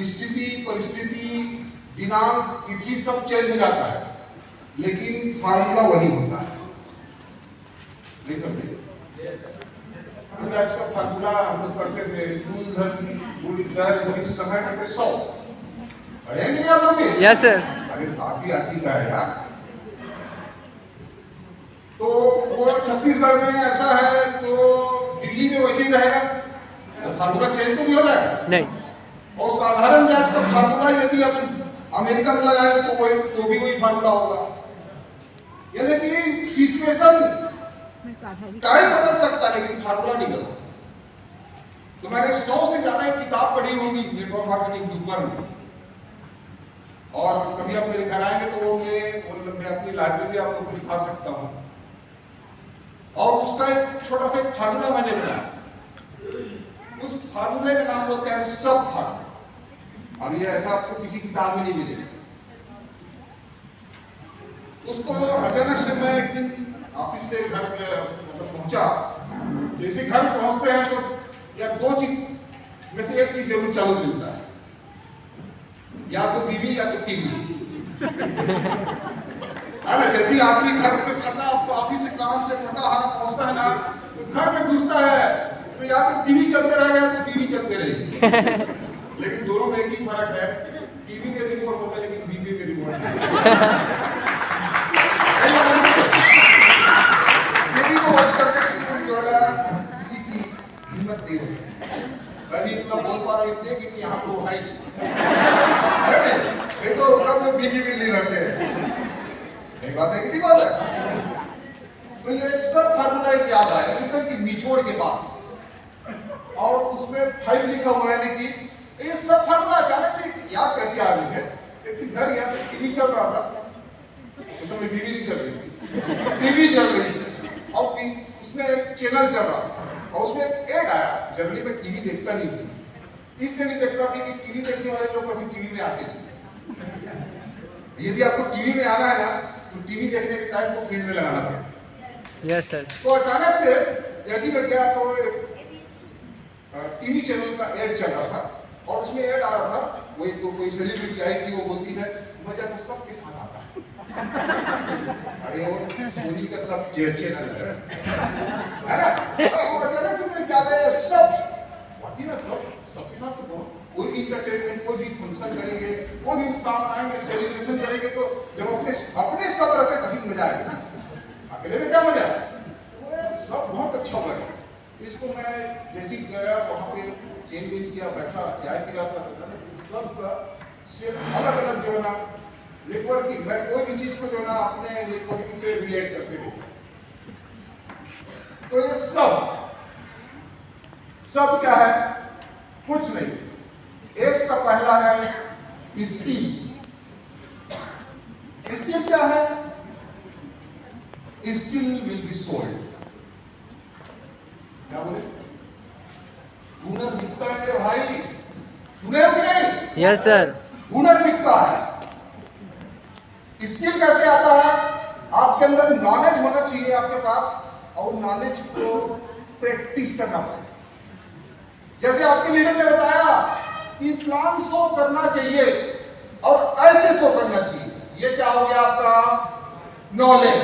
स्थिति, परिस्थिति, दिनांक, तिथि सब चेंज हो जाता है, लेकिन फार्मूला वही होता है। नहीं समझे? आज का फार्मूला हम लोग पढ़ते थे, मूलधन गुणित दर गुणित समय करके 100 पढ़ेंगे नहीं आप लोग? Yes sir. अरे 7वीं 8वीं का है यार। तो वो छत्तीसगढ़ में ऐसा है तो दिल्ली में वैसे ही रहेगा, वो फार्मूला चेंज तो नहीं हो रहा है। नहीं। और साधारण ब्याज का फार्मूला यदि अपन अमेरिका में लगाएंगे तो भी वही फार्मूला होगा। यानी कि सिचुएशन टाइम बदल सकता है लेकिन फार्मूला नहीं बदलता। तो मैंने 100 से ज्यादा किताब पढ़ी होंगी नेटवर्क मार्केटिंग के ऊपर में, और कभी आप मेरे घर आएंगे तो मैं अपनी लाइब्रेरी आपको दिखा सकता हूँ। और उसका एक छोटा सा फार्मूला मैंने बनाया, उस फार्मूले का नाम होता है सब फार्मूला। अब ये ऐसा आपको किसी किताब में नहीं मिलेगा। उसको अचानक से मैं एक दिन ऑफिस से घर पहुंचा। जैसे घर पहुंचते हैं तो या दो चीज में से एक चीज जरूर चालू मिलता है, या तो बीवी या तो टीवी। है ना? जैसे आदमी घर से थका, ऑफिस से काम से थका हारा पहुंचता है ना, तो घर में घुसता है तो या तो टीवी चलते रहेगा या तो बीवी चलते रहेगी। लेकिन दोनों में एक ही फर्क है, टीवी में रिमोट होता है लेकिन बीवी में रिमोट नहीं। किसी की हिम्मत नहीं हो सकती। मैं भी इतना बोल पा रहा हूँ इसलिए क्योंकि यहाँ तो है नहीं तो सब लोग बीवी में नहीं रहते हैं। सही बात है, कितनी बात है। तो ये सब फार्मूला याद आया न्यूटन की निचोड़ के बाद, और उसमें 5 लिखा हुआ है कि ये सब फार्मूला अचानक से याद कैसे आ रही है। एक दिन घर गया तो टीवी चल रहा था, उस समय बीवी नहीं चल रही थी, टीवी चल रही थी और उसमें एक चैनल चल रहा था और उसमें एक एड आया। जनरली मैं टीवी देखता नहीं हूँ, इसलिए नहीं देखता कि टीवी देखने वाले लोग कभी टीवी में आते नहीं। यदि आपको टीवी में आना है ना तो टीवी देखने के टाइम को फील्ड में लगाना पड़ेगा। Yes sir. तो अचानक से जैसे मैं गया तो टीवी चैनल का एड चल रहा था और उसमें एड आ रहा था, वही तो कोई सेलिब्रिटी आई थी, वो बोलती है मजा तो सबके साथ आता है। अरे वो सोनी का सब चैनल है ना? तो अचानक से मैंने क्या कहा, सब बाकी ना सबके साथ तो कोई भी इंटरटेनमेंट, कोई भी फंक्शन करेंगे, कोई भी उत्साह मनाएंगे, सेलिब्रेशन करेंगे, तो जब अपने सब रहते तभी मजा आएगा ना, अकेले में क्या मजा है। सब बहुत अच्छा लगा। इसको मैं जैसे गया वहां पे चेंज किया, बैठा चाय पी रहा था, सबका सिर्फ अलग अलग जो है ना नेटवर्किंग, मैं कोई भी चीज को जो है ना अपने नेटवर्किंग से रिलेट करते थे। तो ये सब क्या है, कुछ नहीं। एस का पहला है स्किल। स्किल क्या है? Skill will be sold. क्या बोले? हुनर बिकता है मेरे भाई, सुने हो कि नहीं? Yes sir. हुनर बिकता है। स्किल कैसे आता है? आपके अंदर नॉलेज होना चाहिए आपके पास, और नॉलेज को प्रैक्टिस करना पड़ेगा। जैसे आपके लीडर ने बताया कि प्लान शो करना चाहिए और ऐसे शो करना चाहिए, ये क्या हो गया आपका नॉलेज।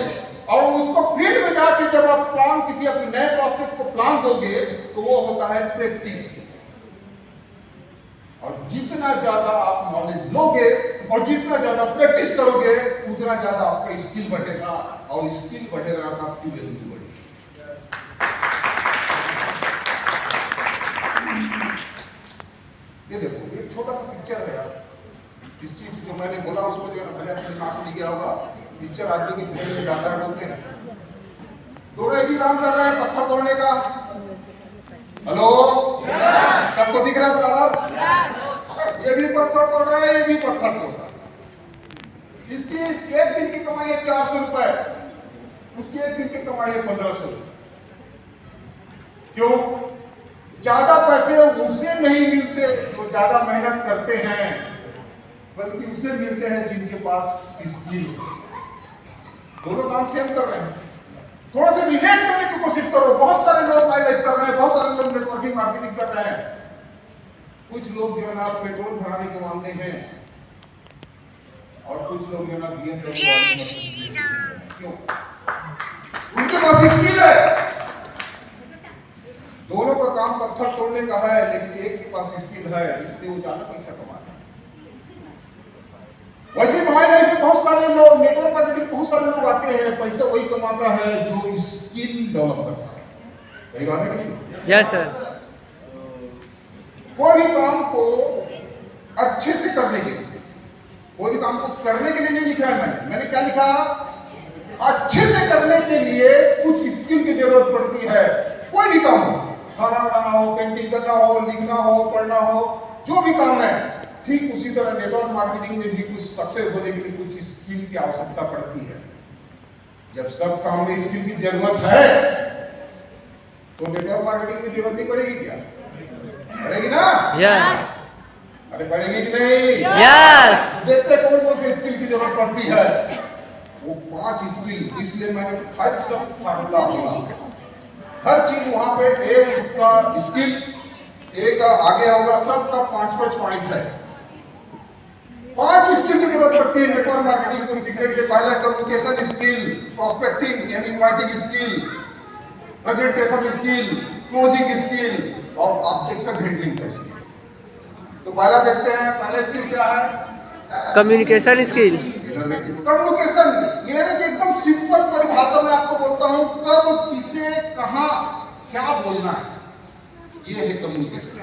और उसको फील्ड में जाके जब आप प्लान किसी अपने नए प्रोस्पेक्ट को प्लान दोगे तो वो होता है प्रैक्टिस। और जितना ज्यादा आप नॉलेज लोगे और जितना ज्यादा प्रैक्टिस करोगे उतना ज्यादा आपका स्किल बढ़ेगा, और स्किल बढ़ेगा तो आपकी वैल्यू बढ़ेगी। ये देखो, एक छोटा सा पिक्चर है यार, इस चीज जो मैंने बोला उसको जो है अपने दिमाग में नहीं गया होगा। पिक्चर आदमी के ब्रेन में जाता है, बोलते हैं दोनों एक ही काम कर रहे हैं, पत्थर तोड़ने का। हेलो, सबको दिख रहा है बराबर? ये भी पत्थर तोड़ रहा है, ये भी पत्थर तोड़ रहा है। इसकी एक दिन की कमाई है 400 रुपए, उसकी एक दिन की कमाई है 1500 रुपए। क्यों? ज्यादा पैसे उसे नहीं मिलते जो ज्यादा मेहनत करते हैं, बल्कि उसे मिलते हैं जिनके पास स्किल। दोनों काम सेम कर रहे हैं। थोड़ा सा रिलेट करने की कोशिश करो। बहुत सारे लोग हाईलाइट कर रहे हैं, बहुत सारे लोग नेटवर्किंग मार्केटिंग कर रहे हैं, कुछ लोग जो है ना पेट्रोल भराने के मामले हैं और कुछ लोग जो है ना BMW क्यों? उनके पास स्किल है, दोनों का काम पत्थर तोड़ने का है, लेकिन एक के पास स्किल है, इसलिए वो ज्यादा पैसा कमाता है। वैसे हमारे लाइफ में बहुत सारे लोग नेटवर्क मार्केटिंग, बहुत सारे लोग आते हैं, पैसा वही कमाता है जो स्किल डेवलप करता है। सही बात है कि नहीं? Yes sir. कोई भी काम को अच्छे से करने के लिए, कोई भी काम को करने के लिए नहीं लिखा है मैंने क्या लिखा? अच्छे से करने के लिए कुछ स्किल की जरूरत पड़ती है। कोई भी काम हो, खाना बनाना हो, पेंटिंग करना हो, लिखना हो, पढ़ना हो, जो भी काम है, ठीक उसी तरह नेटवर्क मार्केटिंग में भी कुछ सक्सेस होने के लिए कुछ स्किल की आवश्यकता पड़ती है। जब सब काम में स्किल की जरूरत है तो नेटवर्क मार्केटिंग की जरूरत नहीं पड़ेगी क्या? पड़ेगी ना? यस। अरे पड़ेगी कि नहीं? यस। देखते कौन कौन सी स्किल की जरूरत पड़ती है? वो 5 स्किल, इसलिए मैंने 5 फार्मूला बोला। हर चीज वहां पे एक का स्किल, एक का आगे होगा, सबका 5-5 पॉइंट है। 5 स्किल की जरूरत पड़ती है नेटवर्क मार्केटिंग को सीखने के लिए। पहला कम्युनिकेशन स्किल, प्रोस्पेक्टिंग यानी inviting skill, presentation skill, closing skill और ऑब्जेक्शन हैंडलिंग का स्किल। तो पहला देखते हैं, पहला स्किल क्या है? Communication skill. कम्युनिकेशन यानी कि एकदम सिंपल परिभाषा में आपको बोलता हूं, कब किसे कहां क्या बोलना है, ये है कम्युनिकेशन।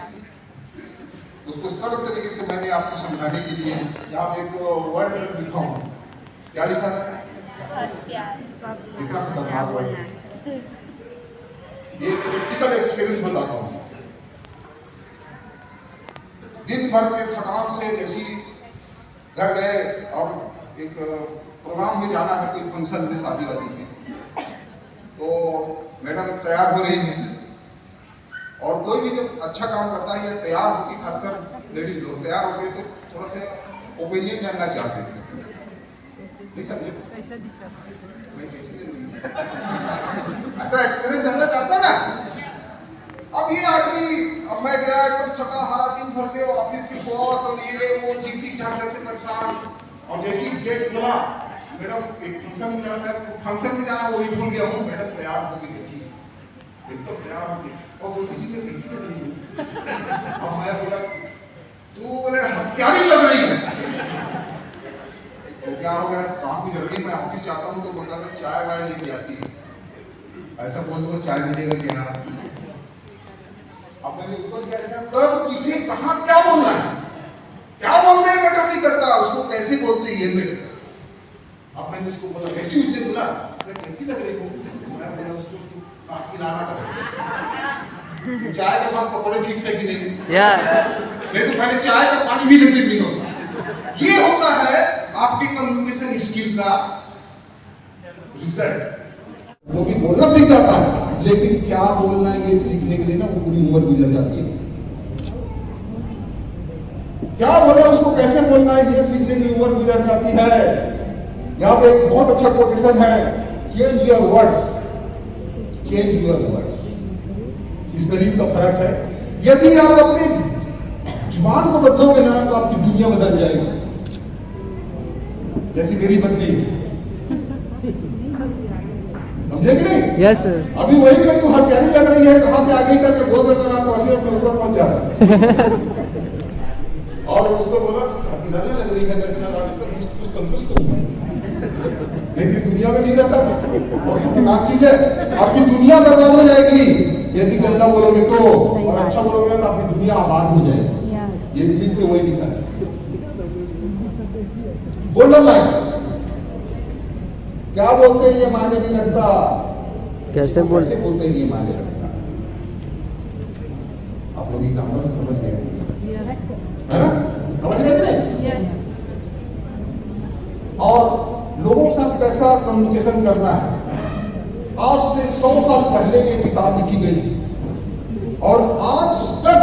उसको सरल तरीके से मैंने आपको समझाने के लिए यहाँ एक वर्ड लिखा हूं। क्या लिखा है? कितना खतरनाक वर्ड है। ये प्रैक्टिकल एक्सपीरियंस बताता हूं। दिन भर के थकान से जैसी घर गए और एक प्रोग्राम में जाना है, कोई फंक्शन में, शादी वादी में, तो मैडम तैयार हो रही हैं और कोई भी जब अच्छा काम करता है या तैयार होती, खासकर लेडीज लोग तैयार होते हैं तो थोड़ा सा ओपिनियन जानना चाहते हैं। नहीं समझे? ऐसा एक्सपीरियंस जानना चाहता ना? अब ये आदमी, अब मैं गया एकदम थका हारा, दिन भर से ऑफिस की बॉस और ये वो चिक झाक से परेशान, और जैसे ही गेट खुला, मैडम एक फंक्शन में जाना है, फंक्शन में जाना वो भी भूल गया हूँ, मैडम तैयार होकर बैठी एकदम तैयार हो गई और बोलती थी मैं कैसी लग रही हूँ? और मैं बोला तू बोले हत्यारी लग रही है। तो क्या हो गया? काम की जरूरी, मैं ऑफिस जाता हूँ तो बोलता था चाय वाय लेके आती है, ऐसा बोल दो चाय मिलेगा क्या? अब मैंने ऊपर क्या लिखा? कब किसे कहां क्या बोलना है, क्या बोलते हैं मैटर नहीं करता, उसको कैसे बोलते हैं ये मैटर करता। अब मैंने उसको बोला, कैसी? उसने बोला मैं कैसी लग रही हूँ? मैं बोला उसको तू काफी लाना कर, चाय के साथ पकौड़े ठीक से कि नहीं? नहीं तो मैंने चाय का पानी भी नसीब नहीं होता। ये होता है आपकी कम्युनिकेशन स्किल का रिजल्ट। वो भी बोलना सीख जाता है, लेकिन क्या बोलना है ये सीखने के लिए ना पूरी उम्र गुजर जाती है। क्या बोलना, उसको कैसे बोलना है ये सीखने की उम्र गुजर जाती है। यहाँ पे एक बहुत अच्छा कोटेशन है, change your words, change your words. इस गरीब का फर्क है। यदि आप अपनी जुबान को बदलोगे ना तो आपकी दुनिया बदल जाएगी। जैसी मेरी बदली, समझे कि नहीं? Yes sir. अभी वही पे तू हथियारी लग रही है, कहां से आगे करके बोल देता ना तो अभी अपने ऊपर पहुंच जा रहा है। और उसको बोला हथियारी लग रही है करके ना कुछ तंदुरुस्त हो, लेकिन दुनिया में नहीं रहता। और खतरनाक चीज है, आपकी दुनिया बर्बाद हो जाएगी यदि गंदा बोलोगे तो, और अच्छा बोलोगे तो आपकी दुनिया आबाद हो जाएगी। ये इंग्लिश में वही लिखा है। गोल्डन लाइन क्या बोलते हैं ये माने नहीं लगता, कैसे बोलते हैं ये माने लगता। आप लोग एग्जाम्पल से समझ गए है ना? समझ गए नहीं? और लोगों के साथ कैसा कम्युनिकेशन करना है। आज से 100 साल पहले ये किताब लिखी गई थी और आज तक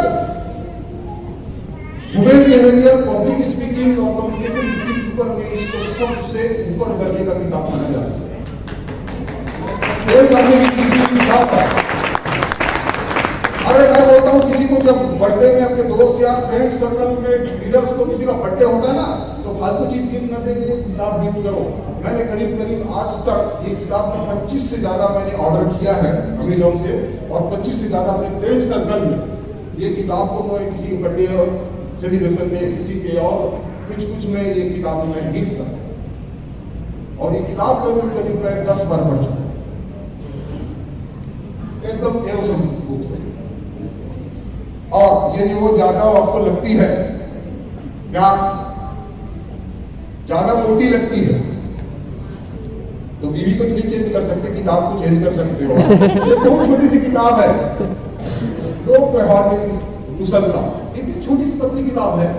ह्यूमन बिहेवियर, पब्लिक स्पीकिंग और कम्युनिकेशन स्किल के ऊपर में इसको सबसे ऊपर दर्जे का किताब माना जाता है। अरे मैं बोलता हूँ किसी को जब बर्थडे में अपने दोस्त या फ्रेंड सर्कल में लीडर्स को किसी का बर्थडे होता है ना, तो फालतू चीज गिफ्ट न देके किताब गिफ्ट करो। मैंने करीब करीब आज तक ये किताब का 25 से ज्यादा मैंने ऑर्डर किया है अमेजोन से, और 25 से ज्यादा अपने फ्रेंड सर्कल में ये किताब को मैं किसी बर्थडे सेलिब्रेशन में, किसी के और कुछ में ये किताब मैं गिफ्ट करता हूँ। और ये किताब करीब मैं 10 बार पढ़ चुका हूँ। एकदम एवं बुक है। और यदि वो ज्यादा आपको लगती है या ज्यादा मोटी लगती है तो बीवी को नहीं चेंज कर सकते, किताब को चेंज कर सकते हो। ये बहुत छोटी सी किताब है, लोक व्यवहार कुशलता, इतनी छोटी सी पतली किताब है,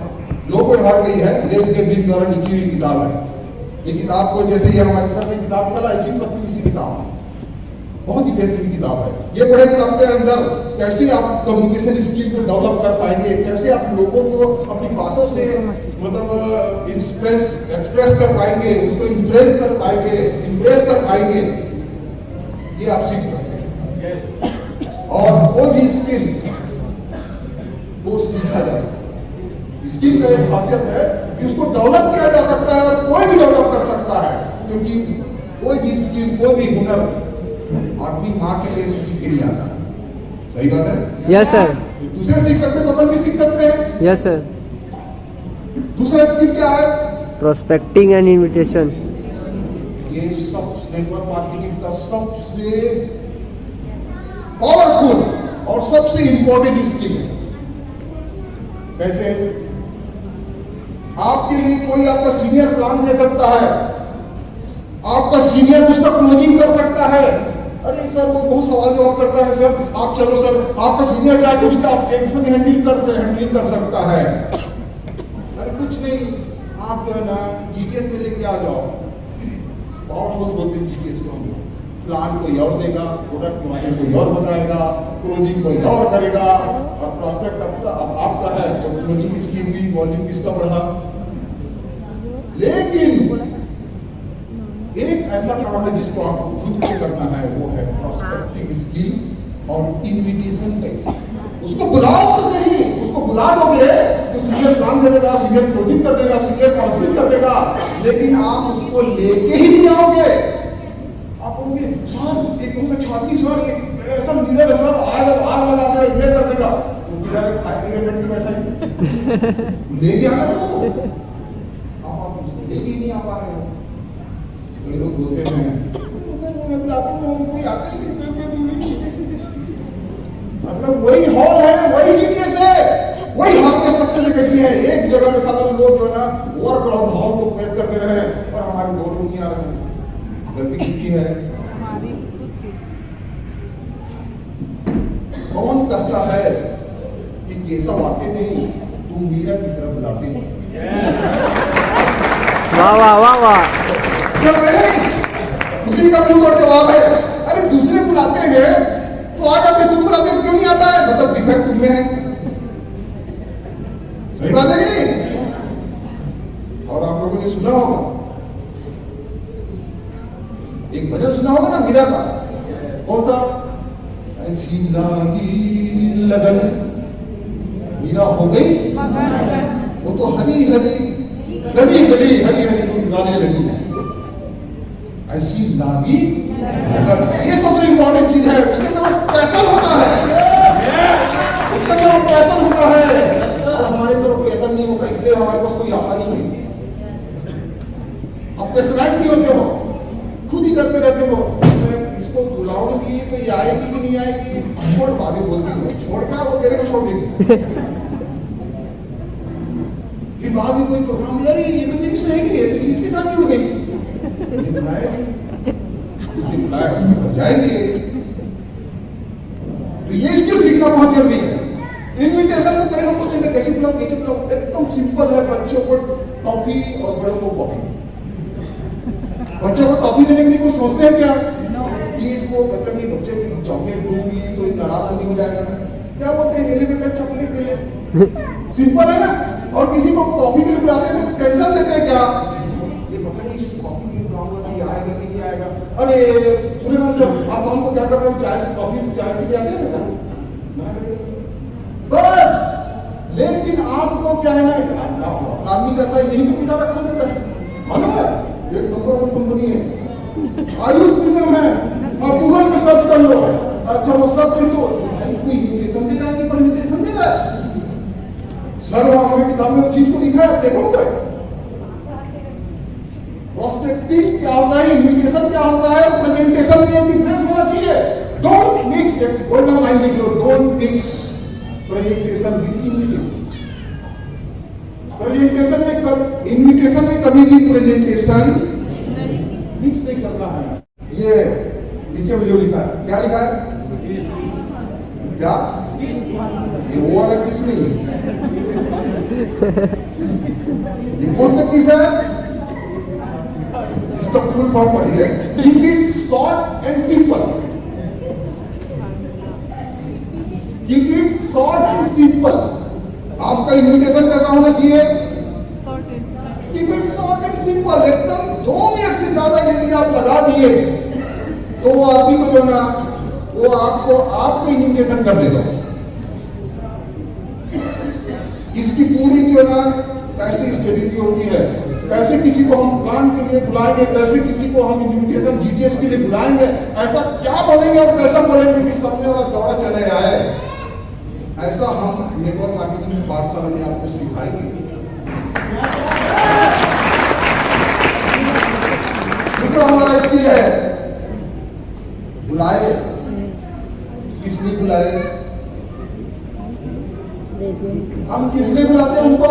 लोक व्यवहार गई है, लेस के बिल द्वारा लिखी हुई किताब है। ये किताब को जैसे ये हमारे सर में किताब निकला, ऐसी पतली सी किताब है, बहुत ही बेहतरीन किताब है। ये पढ़ेंगे तो आपके अंदर कैसे आप कम्युनिकेशन स्किल को डेवलप कर पाएंगे, कैसे आप लोगों को अपनी बातों से मतलब एक्सप्रेस कर पाएंगे, उसको इंप्रेस कर पाएंगे, ये आप सीख सकते हैं। और कोई भी स्किल वो सीखा जा सकता है। स्किल का एक खासियत है कि उसको डेवलप किया जा सकता है, और कोई भी डेवलप कर सकता है, क्योंकि कोई भी स्किल, कोई भी हुनर आदमी माँ के लिए सीख के नहीं आता। सही बात है? Yes sir. दूसरे सीख सकते हैं तो अपन भी सीख सकते हैं। Yes sir. दूसरा स्किल क्या है? Prospecting and invitation. ये सब नेटवर्क मार्केटिंग का सबसे पावरफुल और सबसे इंपॉर्टेंट स्किल है। कैसे? आपके लिए कोई आपका सीनियर प्लान दे सकता है, आपका सीनियर उसका क्लोजिंग कर सकता है। अरे सर वो बहुत सवाल जवाब करता है, सर आप चलो सर, आपका सीनियर जाके उसका ऑब्जेक्शन हैंडलिंग कर सकता है। अरे कुछ नहीं, आप जो है ना जीपीएस में लेके आ जाओ, पावर हाउस बोलते हैं जीपीएस को, प्लान कोई और देगा, प्रोडक्ट मार्केट कोई और बताएगा, क्लोजिंग कोई और करेगा, और प्रॉस्पेक्ट आपका है तो क्लोजिंग किसकी हुई, वॉल्यूम किसका बढ़ा। लेकिन एक ऐसा काम है जिसको आपको खुद को करना है, वो है प्रॉस्पेक्टिंग स्किल और इन्विटेशन का स्किल। उसको बुलाओ तो सही, उसको बुला दोगे तो सीनियर प्लान दे देगा, सीनियर क्लोजिंग कर देगा, सीनियर काउंसलिंग कर देगा, लेकिन आप उसको लेके ही नहीं आओगे। आप बोलोगे सर एक बहुत अच्छा आदमी, सर ऐसा लीडर है सर, आग लगा देगा, ये कर देगा, लेके आना तो आप उसको लेके ही नहीं आ पा रहे हो। कई लोग बोलते हैं सर वो मैं बुलाता हूँ, कोई आता ही नहीं, मतलब वही हॉल है, वही जीपीएस है, वही हाथ में सबसे इकट्ठी है, एक जगह में सारे लोग जो है ना ओवर क्राउड हॉल को पैक करते रहे और हमारे दो लोग नहीं आ रहे हैं। गलती किसकी है? कौन कहता है कि केशव आते नहीं, तुम मीरा की तरफ बुलाते नहीं? वाह वाह वाह वाह। उसी का मुंह और जवाब है। अरे दूसरे बुलाते हैं तो आ जाते, तुम बुलाते हो क्यों नहीं आता है? मतलब डिफेक्ट तुम में है। सही बात है कि नहीं? और आप लोगों ने सुना होगा, एक भजन सुना होगा ना मीरा का, कौन सा? ऐसी लागी लगन मीरा हो गई, वो तो हरी हरी गली गली हरी हरी गुनगुनाने लगी, ऐसी लागी लगन। ये सबसे इंपॉर्टेंट चीज है। उसके अंदर पैशन होता है, उसके अंदर पैशन होता है, और हमारे अंदर पैशन नहीं होता, इसलिए हमारे पास कोई आता नहीं है। आप पैशनेट नहीं होते हो, खुद ही करते रहते हो। इसको बुलाओगे तो ये आएगी कि नहीं आएगी, छोड़ बाद में बोलती हो, छोड़ क्या वो तेरे को छोड़ देगी। फिर बाद में कोई प्रोग्राम, अरे ये तो मेरी सहेली है, तो इसके साथ जुड़ गई, जाएंगे। तो ये स्किल सीखना बहुत जरूरी है। इन्विटेशन में कई लोग पूछते हैं कैसे बुलाऊं, एकदम सिंपल है, बच्चों को टॉफी और बड़ों को कॉफी। बच्चों को टॉफी देने के लिए कोई सोचते हैं क्या कि इसको बच्चे को चॉकलेट दूंगी तो नाराज नहीं हो जाएगा? क्या बोलते हैं, एलिमेंट चॉकलेट ले ले, सिंपल है ना। और किसी को कॉफी के लिए बुलाते हैं तो टेंशन लेते हैं क्या, ये पता नहीं इसको कॉफी के लिए बुलाऊंगा कि आएगा कि नहीं आएगा। अरे सुलेमान सर आज शाम को क्या कर रहे हो, चाय कॉफी चाय पी के आते हैं ना, बस। लेकिन आपको क्या है ना, आदमी का यही तो पूरा रखा देता है, मालूम है? एक नंबर वन कंपनी है, आयुष प्रीमियम है, आप गूगल पे सर्च कर लो। अच्छा वो सब चीज तो इन्विटेशन दे रहा है कि प्रेजेंटेशन दे रहा है? सर वहां हमारी किताब में उस चीज को लिखा है, देखो तो। प्रोस्पेक्टिव क्या होता है, इन्विटेशन क्या होता है, प्रेजेंटेशन में डिफरेंस होना चाहिए। डोंट मिक्स, एक गोल्डन लाइन लिख लो, don't mix presentation with invitation. Presentation में इन्विटेशन में कभी भी प्रेजेंटेशन मिक्स नहीं करना है। ये नीचे में जो लिखा है, क्या लिखा है? क्या ये वो वाला किस नहीं है? ये कौन सा किस है? इसका फुल फॉर्म पढ़िए, keep it short and simple. Keep it short and simple. आपका इन्विटेशन कैसा होना चाहिए? Keep it short and simple. एकदम 2 मिनट से ज्यादा यदि आप लगा दिए तो वो आदमी को जो ना, वो आपको इन्विटेशन कर देगा। इसकी पूरी जो ना कैसे स्ट्रेटेजी होती है, कैसे किसी को हम प्लान के लिए बुलाएंगे, कैसे किसी को हम इन्विटेशन जीटीएस के लिए बुलाएंगे, ऐसा क्या बोलेंगे और कैसा बोलेंगे कि सामने वाला दौड़ा चले आए, ऐसा हम नेटवर्क मार्केटिंग की पाठशाला में आपको सिखाएंगे। तो हमारा स्किल है, बुलाए किस लिए बुलाए, हम किस लिए बुलाते हैं उनको?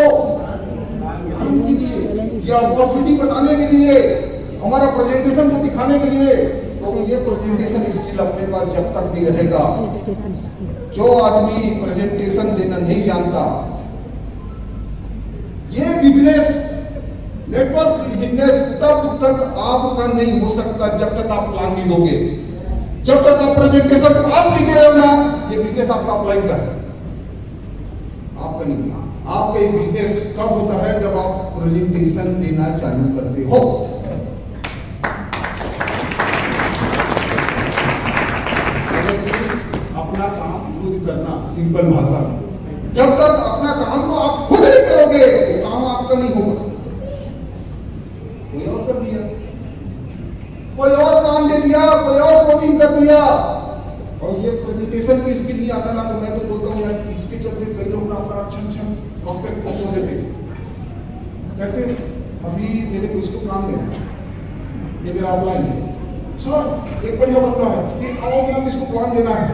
हम कीजिए ये अपॉर्चुनिटी बताने के लिए, हमारा प्रेजेंटेशन को दिखाने के लिए। तो ये प्रेजेंटेशन स्किल अपने पास जब तक नहीं रहेगा, जो आदमी प्रेजेंटेशन देना नहीं जानता, ये बिजनेस, नेटवर्क बिजनेस तब तक आपका नहीं हो सकता जब तक आप प्लान नहीं दोगे। जब तक आप प्रेजेंटेशन आप नहीं दे रहे हो ना, ये बिजनेस आपका ऑफलाइन का है, आपका नहीं। आपका एक बिजनेस कब होता है? जब आप प्रेजेंटेशन देना चालू करते हो। अपना काम खुद करना, सिंपल भाषा में। जब तक अपना काम को आप खुद नहीं करोगे तो काम आपका नहीं होगा, कोई और कर दिया, कोई और प्लान दे दिया, कोई और कोडिंग कर दिया। और ये प्रेजेंटेशन की स्किल नहीं आता ना, तो मैं तो बोलता हूँ यार, इसके चलते कई लोग ना अपना अच्छा प्रॉस्पेक्ट को खो देते। कैसे? अभी मेरे को इसको प्लान देना है, ये मेरा ऑफलाइन है, सर एक बढ़िया बंदा है, ये आओगे ना, इसको प्लान देना है।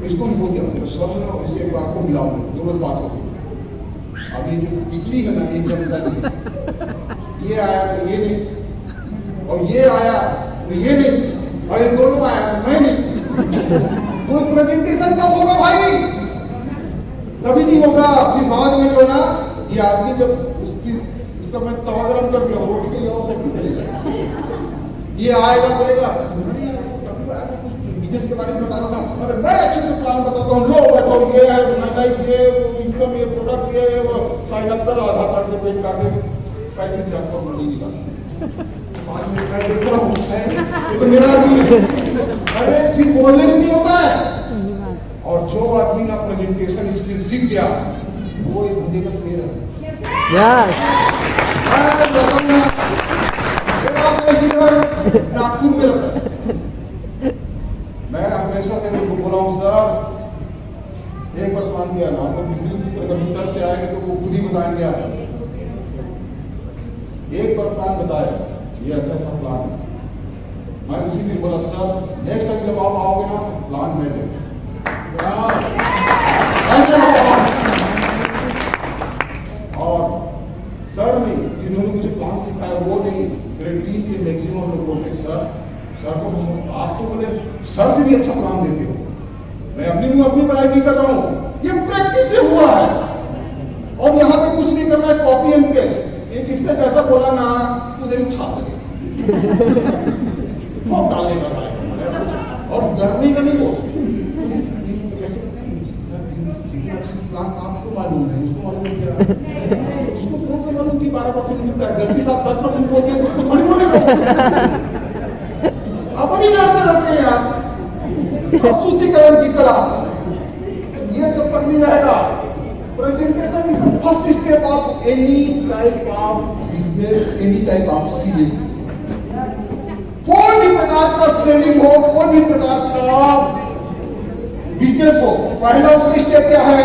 इसको भी बोल दिया सर ना, इसे एक बार को मिलाओ, दोनों बात हो गई। अब ये जो टिकली है ना, ये जमता नहीं, ये आया तो ये नहीं, और ये आया तो ये नहीं, और ये दोनों आया तो मैं नहीं। कोई प्रेजेंटेशन कब होगा भाई? कभी नहीं होगा। फिर बाद में जो ना, ये आदमी जब उसका मैं तवा गरम कर दिया, रोटी के और से चलेगा, ये आएगा बोलेगा अरे यार वो कभी आया था, कुछ बिजनेस के बारे में बता रहा था, अरे मैं अच्छे से प्लान बताता हूँ, लो बैठो, ये है लाइफ, ये इनकम, ये प्रोडक्ट, ये वो साइन अप कर, आधार कार्ड के पेन कार्ड, पैकेज से आपको मनी निकाल। बाद में मैं देख रहा हूँ, ये तो मेरा आदमी है। अरे सिर्फ बोलने से नहीं होता है। और जो आदमी ना प्रेजेंटेशन स्किल सीख गया, वो एक घंटे का शेर है। नागपुर में रहता है। मैं हमेशा से उनको बोला हूँ सर, एक बार प्लान दिया ना, तो वीडियो की तरह कभी सर से आएंगे तो वो खुद ही बताएंगे आप। एक बार प्लान बताया, ये ऐसा ऐसा प्लान है। मैं उसी दिन बोला सर नेक्स्ट टाइम जब आप आओगे ना, प्लान मैं दूंगा। और सर ने जिन्होंने मुझे प्लान सिखाया वो नहीं, मेरे टीम के मैक्सिमम लोग बोलते सर को आप तो बोले सर से भी अच्छा प्लान देते हो। मैं अपनी पढ़ाई नहीं कर रहा हूँ, ये प्रैक्टिस से हुआ है। और यहाँ पे कुछ नहीं करना है, कॉपी एंड पेस्ट। ये किसने जैसा बोला ना, मुझे नहीं छाप लगे बहुत डालने का और डरने का नहीं बोल। प्लान आपको मालूम है, उसको मालूम है क्या? उसको कौन सा मालूम कि 12% मिलता है? गलती से आप 10% बोल दिया तो उसको थोड़ी बोलेगा। अपनी डरते रहते हैं यार, प्रस्तुतिकरण की कला, ये जब तक नहीं रहेगा first step of any type of business, any type of selling. कोई भी प्रकार का सेलिंग हो, कोई भी प्रकार का बिजनेस हो, पहला उसका स्टेप क्या है?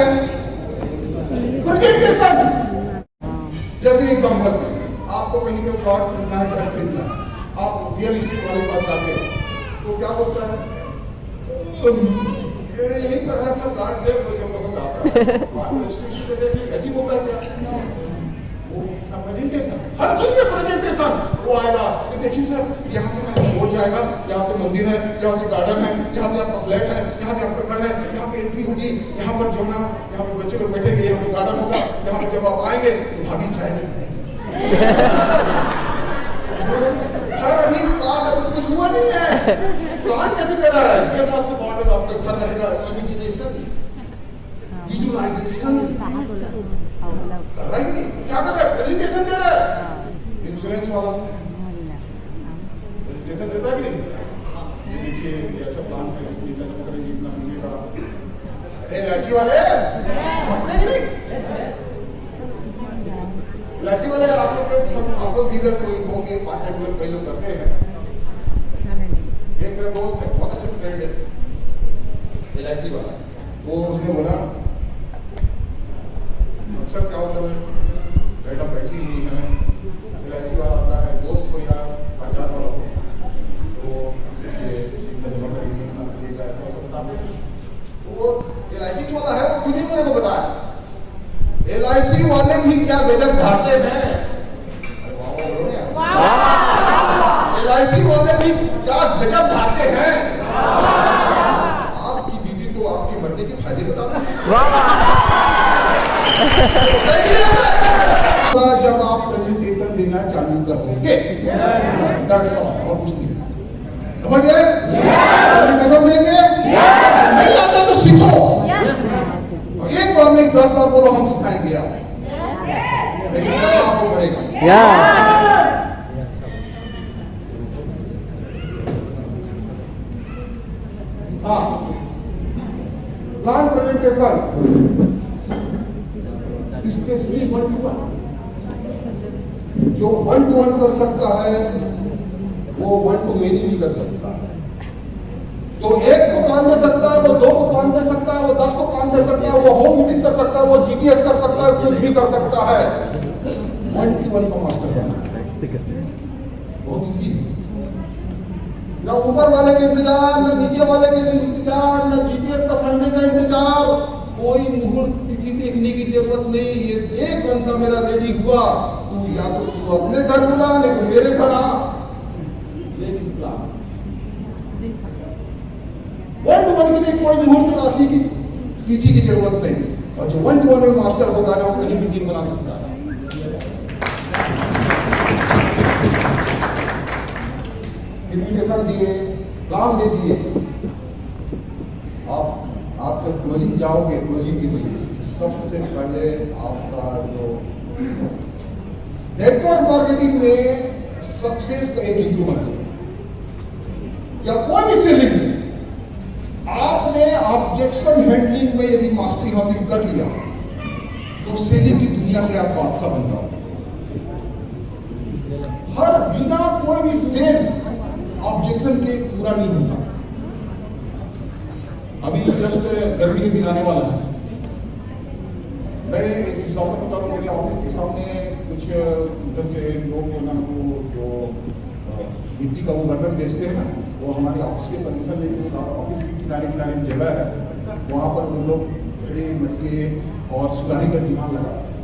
प्रेजेंटेशन। जैसे एग्जाम्पल, आपको कहीं पे प्लॉट खरीदना है, घर खरीदना है, आप रियल एस्टेट वाले के पास जाते हैं, तो क्या बोलता है? यही पर है अपना प्लॉट देख, मुझे पसंद आता है, रजिस्ट्रेशन पे देख, ऐसी बोलता है क्या? वो अपना प्रेजेंटेशन, हर चीज में प्रेजेंटेशन, वो आएगा, ये देखिए सर, यहाँ से हो जाएगा, यहाँ से मंदिर है, यहाँ से गार्डन है, यहाँ से आपका फ्लैट है, यहाँ से आपका घर है, यहाँ पे एंट्री होगी, यहाँ पर जो ना, यहाँ पे बच्चे लोग बैठेंगे, यहाँ पे गार्डन होगा, यहाँ पे जब आप आएंगे तो भाभी चाय नहीं। अभी प्लान अभी कुछ हुआ नहीं है, प्लान कैसे कर रहा है? ये मस्त मॉडल आपका घर रहेगा, इमेजिनेशन, विजुअलाइजेशन कर रहा है, क्या कर रहा है? प्रेजेंटेशन दे रहा है। इंश्योरेंस वाला प्रेजेंटेशन देता है कि नहीं? ये देखिए ऐसा प्लान है, इसकी इतना करेंगे, इतना मिलेगा। अरे एलआईसी वाले समझते कि नहीं? एलआईसी वाले आप लोग इधर कोई होंगे, पार्ट टाइम लोग कई लोग करते हैं। एक मेरा दोस्त है, बहुत अच्छा फ्रेंड है एलआईसी वाला, वो उसने बोला अक्सर क्या होता है, मैडम बैठी हुई है, एलआईसी वाला आता है, दोस्त हो या बाजार वाला हो, तो ये जमा करेंगे, इतना मिलेगा, ऐसा सब बताते हैं। तो वो एलआईसी वाला है, वो खुद ही मेरे को बताया एलआईसी वाले भी क्या गजब ढांचे हैं। एलआईसी वाले भी क्या गजब ढांचे हैं। आपकी बीवी को आपके मरने के फायदे बताना। जब आप प्रेजेंटेशन देना चालू करोगे, और कुछ नहीं, समझ गए? प्रेजेंटेशन देंगे, नहीं आता तो सीखो। एक बार नहीं 10 बार बोलो, हम सिखाएंगे आप, लेकिन आपको पड़ेगा। हाँ, प्लान प्रेजेंटेशन स्पेशली 1-to-1, जो 1-to-1 कर सकता है वो 1-to-many भी कर सकता है। जो एक को काम दे सकता है, वो 2 को काम दे सकता है, वो 10 को काम दे सकता है, वो होम मीटिंग कर सकता है, वो जीटीएस कर सकता है, कुछ भी कर सकता है। 1-to-1 का मास्टर बनना है, बहुत इजी। ना ऊपर वाले के इंतजार, ना नीचे वाले के इंतजार, ना जीटीएस का संडे का इंतजार, कोई मुहूर्त तिथि देखने की जरूरत नहीं। ये 1 घंटा मेरा रेडी हुआ, तू या तो तू अपने घर बुला, नहीं तो मेरे घर आ, लेकिन प्लान 1-to-1 के लिए कोई मुहूर्त राशि की तिथि की जरूरत नहीं। और जो 1-to-1 में मास्टर होता है, वो कहीं भी टीम बना सकता है। इन्विटेशन दिए, काम दे दिए, आप जब क्लोजिंग जाओगे, क्लोजिंग के लिए सबसे पहले आपका जो नेटवर्क मार्केटिंग में सक्सेस का एक ही है, या कोई भी सेलिंग में आपने ऑब्जेक्शन हैंडलिंग में यदि मास्टरी हासिल कर लिया, तो सेलिंग की दुनिया के आप बादशाह बन जाओगे। हर बिना कोई भी सेल ऑब्जेक्शन के पूरा नहीं होता। अभी जस्ट गर्मी के दिन आने वाला है, मैं एक एग्जाम्पल बता रहा हूँ। मेरे ऑफिस के सामने कुछ उधर से लोग जो ना, वो जो मिट्टी का वो बर्तन बेचते हैं ना, वो हमारे ऑफिस से परमिशन लेके, ऑफिस की किनारे किनारे जगह है, वहाँ पर वो लोग खड़े मटके और सुराही का दुकान लगाते हैं।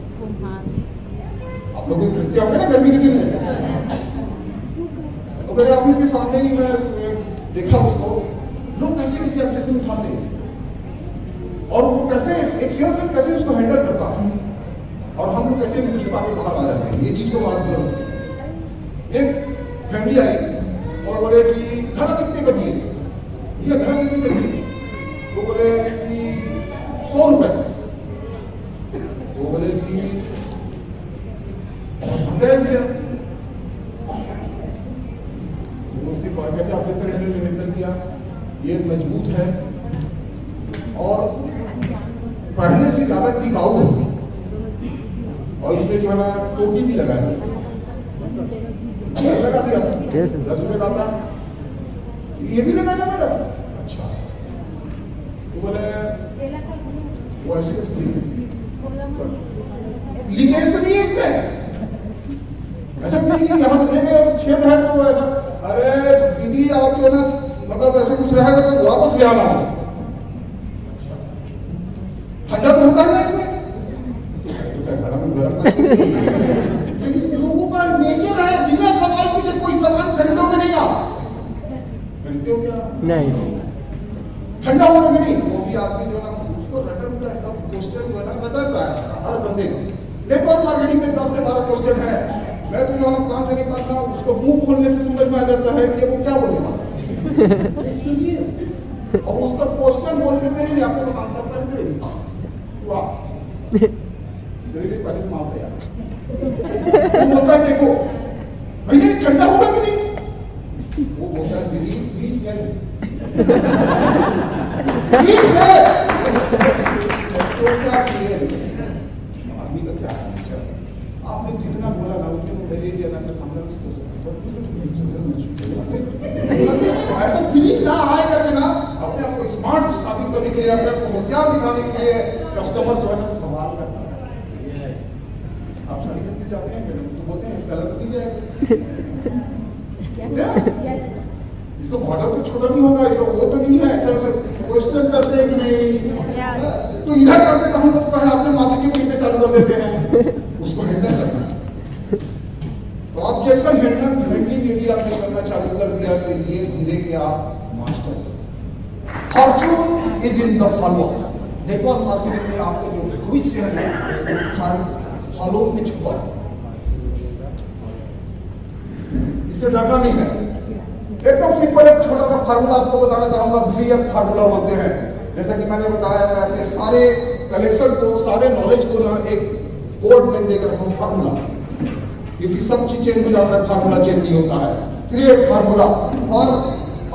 आप लोग खरीदते होंगे ना गर्मी के दिन में, तो मेरे ऑफिस के सामने ही मैं देखा उसको, लोग कैसे कैसे ऑब्जेक्शन उठाते हैं, और वो कैसे एक सेल्समैन कैसे उसको हैंडल करता है, और हम लोग कैसे मुझे आगे बाहर आ जाते हैं। ये चीज को बात करो। एक फैमिली आई और बोले कि घर कितने का दिए, ये घर कितने का दिए, वो बोले कि 100 रुपए, वो बोले कि महंगा है, उसकी कैसे आपने सरेंडर निकल किया, ये मजबूत है और पहले से ज्यादा टिकाऊ है। टोटी भी लगा दी, लगा दिया Yes. 10 रुपए का था, ये भी लगाना मैडम। अच्छा तो बोले वो ऐसे लीकेज तो नहीं है इसमें, ऐसा नहीं कि यहाँ से लेके छेद है तो ऐसा, अरे दीदी आप जो ना मतलब ऐसे कुछ रहेगा तो वापस ले आना। अच्छा ठंडा तो होता है इसमें, तो क्या घड़ा में गर्म लेकिन लोगों का नेचर है बिना सवाल पूछे कोई सामान खरीदोगे नहीं आप, खरीदते हो क्या? नहीं। ठंडा होगा कि नहीं, वो भी आदमी जो ना उसको रटता है, सब क्वेश्चन जो है ना रटता है हर बंदे को। नेटवर्क मार्केटिंग में 10 से 12 क्वेश्चन है, मैं तो जो है कहाँ से नहीं पाता हूँ, उसको मुंह खोलने से समझ में आ जाता है कि वो क्या बोलने वाला है। और उसका क्वेश्चन बोलने से नहीं आपको बस आंसर कर दे, वाह मेरे लिए पहले माफ है यार। वो बोलता है देखो भैया ठंडा होगा कि नहीं, वो बोलता है दीदी प्लीज तो क्या किए आदमी का क्या है, आपने जितना बोला ना उतने को पहले लिया ना तो संघर्ष ऐसा फीलिंग ना आए करके ना अपने आप को स्मार्ट साबित करने के लिए, अपने आप को होशियार दिखाने के लिए कस्टमर जो है ना सवाल करता है। आप साड़ी खरीदने जाते हैं तो बोलते हैं कलर तो नहीं जाएगा, इसको बॉर्डर तो छोटा नहीं होगा, इसका वो तो नहीं है, ऐसा क्वेश्चन करते हैं कि नहीं, तो इधर करते तो हम लोग तो है अपने माथे के पीछे चालू कर देते हैं, उसको हैंडल करना है। तो ऑब्जेक्शन हैंडलिंग यदि आपने करना चालू कर दिया तो ये धीरे के आप master. Fortune is in the follow, network marketing में आपका जो भविष्य है फॉलो में छुपा, इससे डरना नहीं है। एकदम सिंपल एक छोटा सा फार्मूला आपको बताना चाहूंगा, 3F फार्मूला बोलते हैं। जैसा कि मैंने बताया, मैं अपने सारे कलेक्शन को, सारे नॉलेज को ना एक बोर्ड में देकर रखा हूं फार्मूला, क्योंकि सब चीज चेंज हो जाता है, फार्मूला चेंज नहीं होता है। 3F फार्मूला और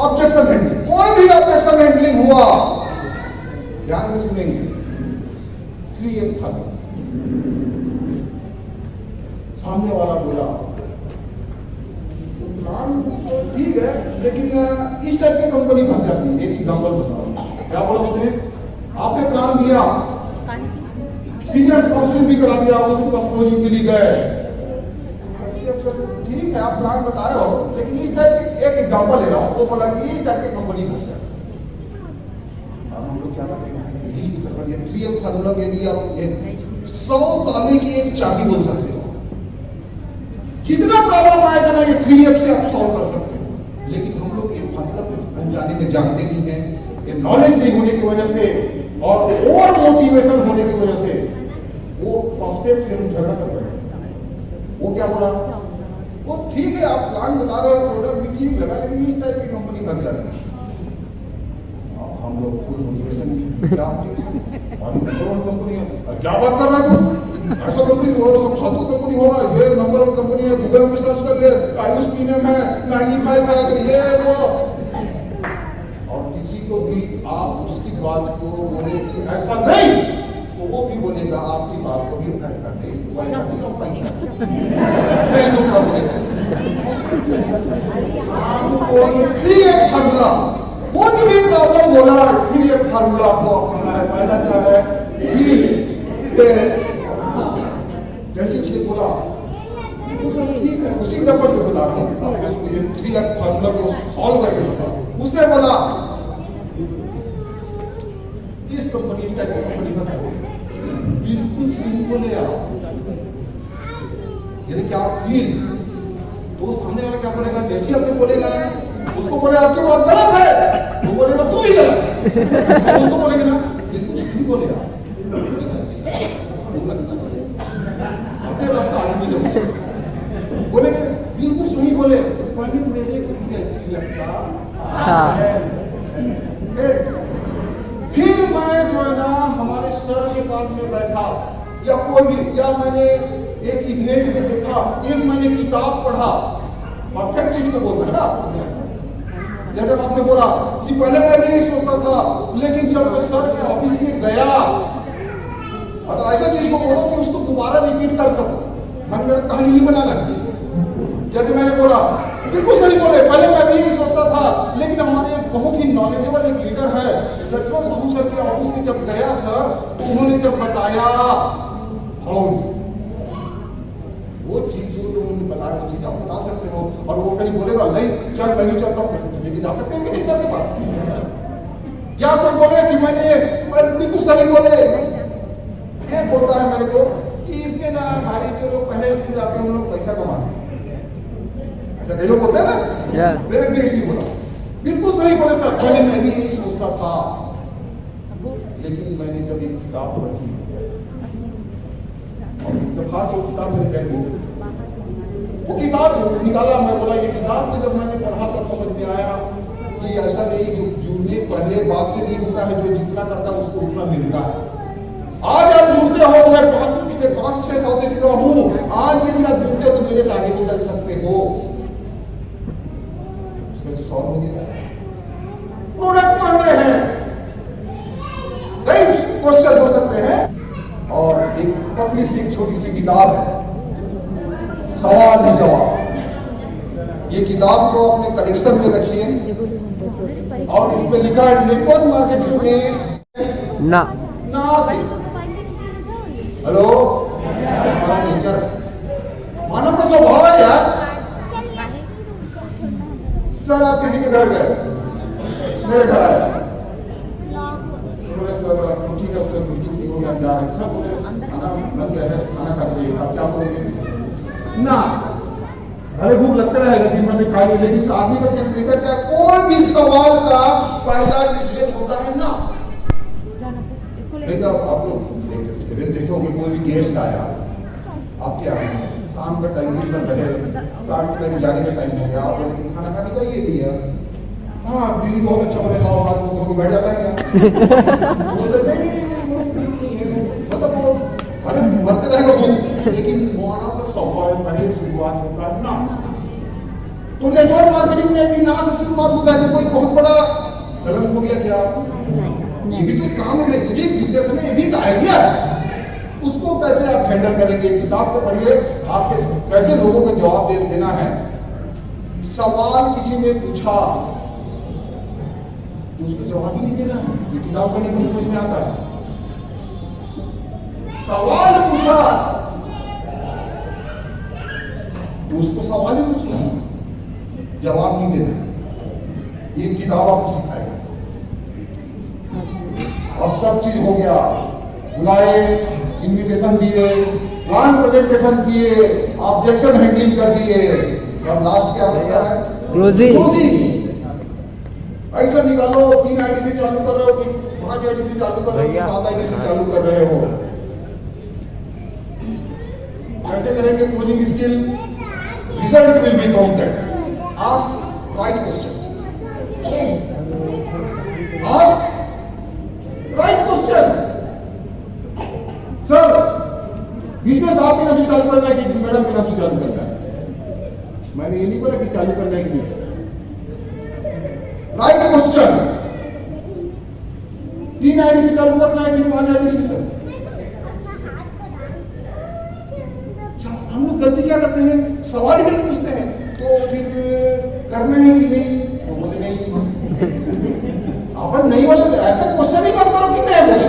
ऑब्जेक्शन हैंडलिंग, कोई भी ऑब्जेक्शन हैंडलिंग हुआ ध्यान से सुनेंगे, 3F फार्मूला। सामने वाला बोला ठीक है लेकिन इस टाइप की कंपनी बन जाती है, एक एग्जांपल बताओ, क्या बोला उसने, आपने प्लान दिया, सीनियर काउंसिल भी करा दिया, उसके पास कोचिंग के लिए गए, ठीक है आप प्लान बता रहे हो लेकिन इस टाइप एक एग्जांपल ले रहा हूं, वो बोला कि इस टाइप की कंपनी बन जाए। अब हम लोग क्या करेंगे, 3F फार्मूला के लिए आप 100 ताले की एक चाबी बोल सकते हो, कितना प्रॉब्लम आएगा ना ये 3F से आप सॉल्व कर सकते हो। लेकिन हम लोग ये फार्मूला अनजाने में जानते नहीं है, ये नॉलेज नहीं होने की वजह से और मोटिवेशन होने की वजह से वो प्रोस्पेक्ट से हम झगड़ा कर रहे हैं। वो क्या बोला, वो ठीक है आप प्लान बता रहे हो, प्रोडक्ट भी ठीक लगा, लेकिन इस टाइप की कंपनी बन जाती है। अब हम लोग फुल मोटिवेशन, क्या मोटिवेशन, और नंबर 1 कंपनी है, और क्या बात कर रहा है तू, ऐसा कंपनी हो, सब फालतू कंपनी होगा, ये नंबर 1 कंपनी है, गूगल में सर्च कर ले, आयुष प्रीमियम है, 95 है, तो ये वो। और किसी को भी आप उसकी बात को बोले कि ऐसा नहीं, तो वो भी बोलेगा आपकी बात को भी ऐसा नहीं, वैसा नहीं, आपको ये 3F फार्मूला, कुछ भी प्रॉब्लम बोला 3F फार्मूला को अपनाना है। पहला क्या है, जैसे उसने बोला तो सब ठीक है, उसी नंबर पे बता रहा हूँ आपको, ये 3F फार्मूला को सॉल्व करके बता। उसने बोला इस कंपनी, इस टाइप की कंपनी बता, बिल्कुल सिंपल है यार, यानी क्या आप फील, तो सामने वाला क्या करेगा, जैसे आपने बोलेगा उसको बोले आपकी बात गलत है, वो बोलेगा तू भी गलत है, उसको बोलेगा ना बिल्कुल सही बोलेगा, अपने रास्ता आदमी लोग बोलेंगे बिल्कुल सही बोले, पहले मेरे को ऐसी लगता है, फिर मैं जो है ना हमारे सर के पास में बैठा, या कोई भी, या मैंने एक इवेंट में देखा, एक मैंने किताब पढ़ा, परफेक्ट चीज को बोलना है ना। जैसे आपने बोला कि पहले मैं नहीं सोचता था, लेकिन जब मैं सर के ऑफिस में गया, तो ऐसा चीज को बोलो कि उसको दोबारा रिपीट कर सकूं, मनगढ़ंत कहानी नहीं बनाना। जैसे मैंने बोला, बिल्कुल सही बोले, पहले मैं भी यही सोचता था, लेकिन हमारे एक बहुत ही नॉलेजेबल एक लीडर है, लक्ष्मण साहू सर के ऑफिस में जब गया सर, उन्होंने जब बताया वो चीज जो उन्होंने बताया, वो चीज आप बता सकते हो, और वो कहीं बोलेगा नहीं चल मैं भी चलता हूँ, लेके जा सकते हो कि नहीं सर के पास? या तो बोले कि मैंने बिल्कुल सही बोले, ये बोलता है मेरे को कि इसके ना भाई जो लोग पहले जाते हैं उन लोग पैसा कमाते हैं, ऐसा कई लोग बोलते हैं ना। मेरे भी इसी बोला, बिल्कुल सही बोले सर, पहले मैं भी यही सोचता था, लेकिन मैंने जब एक किताब पढ़ी और इत्तेफाक से वो किताब मैंने कह दी, वो किताब निकाला, मैं बोला ये किताब तो जब मैंने पढ़ा तब समझ में आया कि ऐसा नहीं, जो जुड़ने पहले बात से नहीं होता है, जो जितना करता है उसको उतना मिलता है। आज आप जुड़ते हो, मैं 5-6 साल से जुड़ा हूं, आज यदि आप जुड़ते हो तो मेरे से आगे भी लग सकते हो, उसका सॉल्व हो गया। प्रोडक्ट मांगे हैं, राइट, क्वेश्चन हो सकते हैं, और एक पतली सी एक छोटी सी किताब है, सवाल ही जवाब। ये किताब को अपने कलेक्शन में रखिए, और इसमें लिखा है नेटवर्क मार्केटिंग में ना से हेलो नेचर, मानव का स्वभाव है यार। सर आप किसी के घर गए, मेरे घर आए, ठीक है सर हम जा रहे हैं, सब बोले खाना बन गया है, खाना खा के आप क्या करोगे ना, अरे भूख लगता रहेगा दिन भर में खाएंगे, लेकिन आदमी का लेकर क्या कोई भी सवाल का पहला डिसीजन होता है ना। नहीं तो आप लोग देखे होंगे, कोई भी गेस्ट आया आपके यहाँ, शाम का टाइम दिन भर लगे, शाम के टाइम जाने का टाइम हो गया, आप लोग खाना खाने चाहिए भैया, हाँ दीदी बहुत अच्छा बने, लाओ हाथ मुंह धो के बैठ जाता है क्या? मतलब वो अरे मरते रहेगा भूख, लेकिन मानव का स्वभाव पहले शुरुआत होता है ना। तो नेटवर्क मार्केटिंग में यदि ना से शुरुआत होता है तो कोई बहुत बड़ा गलत हो गया क्या? ये भी तो काम है, ये बिजनेस में ये भी एक आइडिया है, उसको कैसे आप हैंडल करेंगे? किताब को पढ़िए, आपके कैसे लोगों को जवाब देना है। सवाल किसी ने पूछा तो उसको जवाब ही नहीं देना है, ये किताब पढ़ने को समझ में आता है। सवाल पूछा तो उसको सवाल ही पूछना है, जवाब नहीं देना। ये किताब आपको सिखाएगा। अब सब चीज हो गया, बुलाए, इनविटेशन दिए, प्लान प्रेजेंटेशन किए, ऑब्जेक्शन हैंडलिंग कर दिए, अब लास्ट क्या बचता है? क्लोजिंग। ऐसा निकालो, 3 आईडी से चालू कर रहे हो कि 5 आईडी से चालू कर रहे हो कि 7 आईडी से चालू कर रहे हो? कैसे करेंगे closing skill? Result will be counted. Ask right question, ask right question. Sir business आपके नाम से चालू करना है कि मैडम के नाम से चालू करना है? मैंने ये नहीं बोला कि चालू करना है कि नहीं। राइट क्वेश्चन, 3 आईडी से चालू करना है कि 5 आईडी से? सर हम लोग गलती क्या करते हैं, सवाल ही पूछते हैं, तो फिर करना है कि नहीं? तो बोले नहीं। अपन नहीं बोले तो ऐसा क्वेश्चन ही मत करो कि नहीं बोले।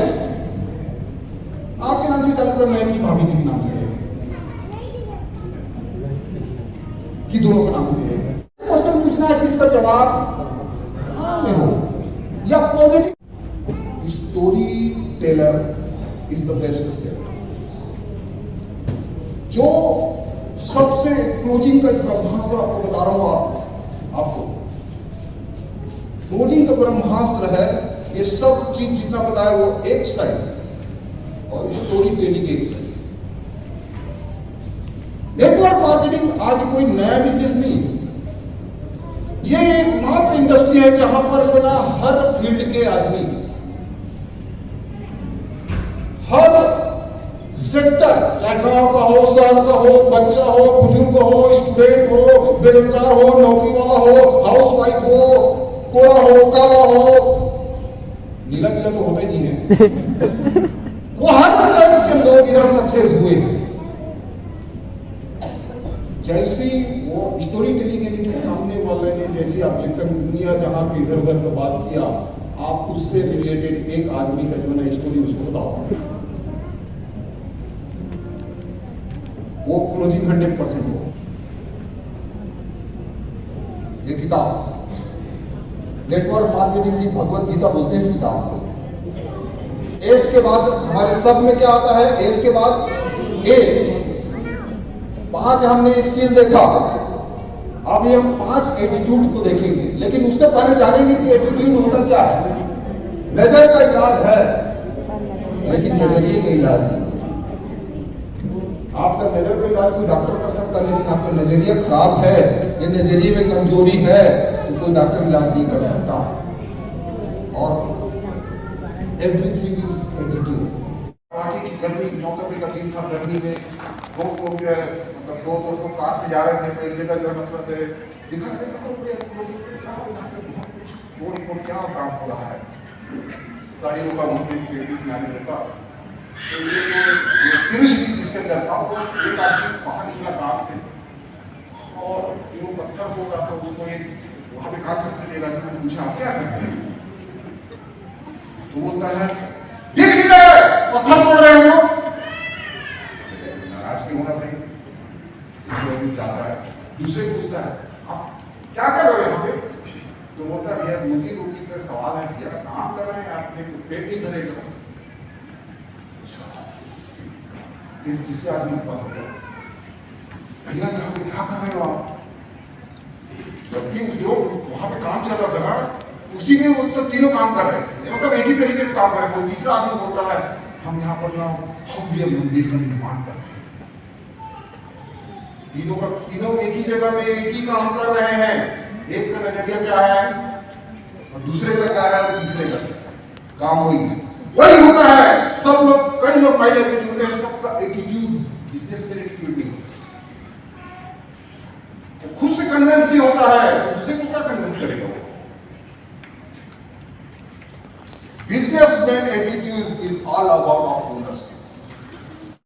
आपके नाम से चालू करना है कि भाभी जी के नाम से कि दोनों के नाम से? क्वेश्चन पूछना है, किसका जवाब हाँ में हो या positive. Story teller is the best seller. जो सबसे क्लोजिंग का ब्रह्मास्त्र आपको बता रहा हूं, आपको क्लोजिंग का ब्रह्मास्त्र है। ये सब चीज जितना बताया वो एक साइड और स्टोरी टेलिंग एक साइड। नेटवर्क मार्केटिंग आज कोई नया बिजनेस नहीं है, ये एकमात्र इंडस्ट्री है जहां पर बिना हर फील्ड के आदमी, हर सेक्टर, चाहे गांव का हो, शहर का हो, बच्चा हो, बुजुर्ग हो, स्टूडेंट हो, बेरोजगार हो, नौकरी वाला हो, हाउस वाइफ हो, कोरा हो, काला हो, नीला नीला तो होता ही नहीं है। वो हर तरह के लोग इधर सक्सेस हुए हैं। जैसी वो स्टोरी टेलिंग यानी कि सामने वाले ने जैसी ऑब्जेक्शन दुनिया जहां के इधर उधर का बात किया, आप उससे रिलेटेड एक आदमी का जो ना स्टोरी उसको बताओ, वो क्लोजिंग 100% हो। ये किताब नेटवर्क मार्केटिंग की भगवत गीता बोलते हैं इस किताब को। एस के बाद हमारे सब में क्या आता है? एस के बाद ए। 5 हमने स्किल देखा, अब हम 5 एटीट्यूड को देखेंगे, लेकिन उससे पहले जानेंगे कि एटीट्यूड होता क्या है। नजर का इलाज है, लेकिन नजरिए का इलाज नहीं। आपका नजर का इलाज कोई डॉक्टर कर सकता, लेकिन आपका नजरिया खराब है, ये नजरिए में कमजोरी है, तो कोई डॉक्टर इलाज नहीं कर सकता। और एवरीथिंग इज एटीट्यूड। कराची की गर्मी, 9 तारीख का दिन था, गर्मी में दोस्त लोग जो है, मतलब 2 दोस्त लोग कार से जा रहे थे, तो एक जगह जो मतलब से दिखा क्या काम हो रहा है, गाड़ियों का मूवमेंट रहता। तो ये क्यूरियोसिटी जिसके अंदर था, वो एक आदमी बाहर निकला कार से और जो पत्थर हो रहा था उसको एक वहां पे काम करते देगा, तो पूछा आप क्या करते हैं? तो बोलता है दिख नहीं रहा है, पत्थर तोड़ रहे हो। नाराज क्यों होना भाई? इसलिए जाता है, दूसरे पूछता है आप क्या कर रहे हो यहाँ पे? तो बोलता है भैया रोजी रोटी का सवाल है, क्या काम कर रहे हैं आपने, तो पेट नहीं भरेगा। फिर जिसके आदमी के पास गया, भैया यहाँ पे क्या कर रहे हो आप? जबकि जो वहां पे काम चल रहा था ना, उसी में वो सब तीनों काम कर रहे थे, मतलब एक ही तरीके से काम कर रहे थे। तीसरा आदमी बोलता है हम यहाँ पर ना भव्य मंदिर का निर्माण कर रहे हैं। तीनों एक ही जगह में एक ही काम कर रहे हैं। एक का नजरिया क्या है और दूसरे का क्या है और तीसरे का क्या है, काम वही होता है। सब लोग, कई लोग माइंड एटीट्यूड है, सबका एटीट्यूड बिजनेस में एटीट्यूड नहीं होता। खुद से कन्विंस नहीं होता है तो दूसरे को क्या कन्विंस करेगा वो? Businessman attitude is all about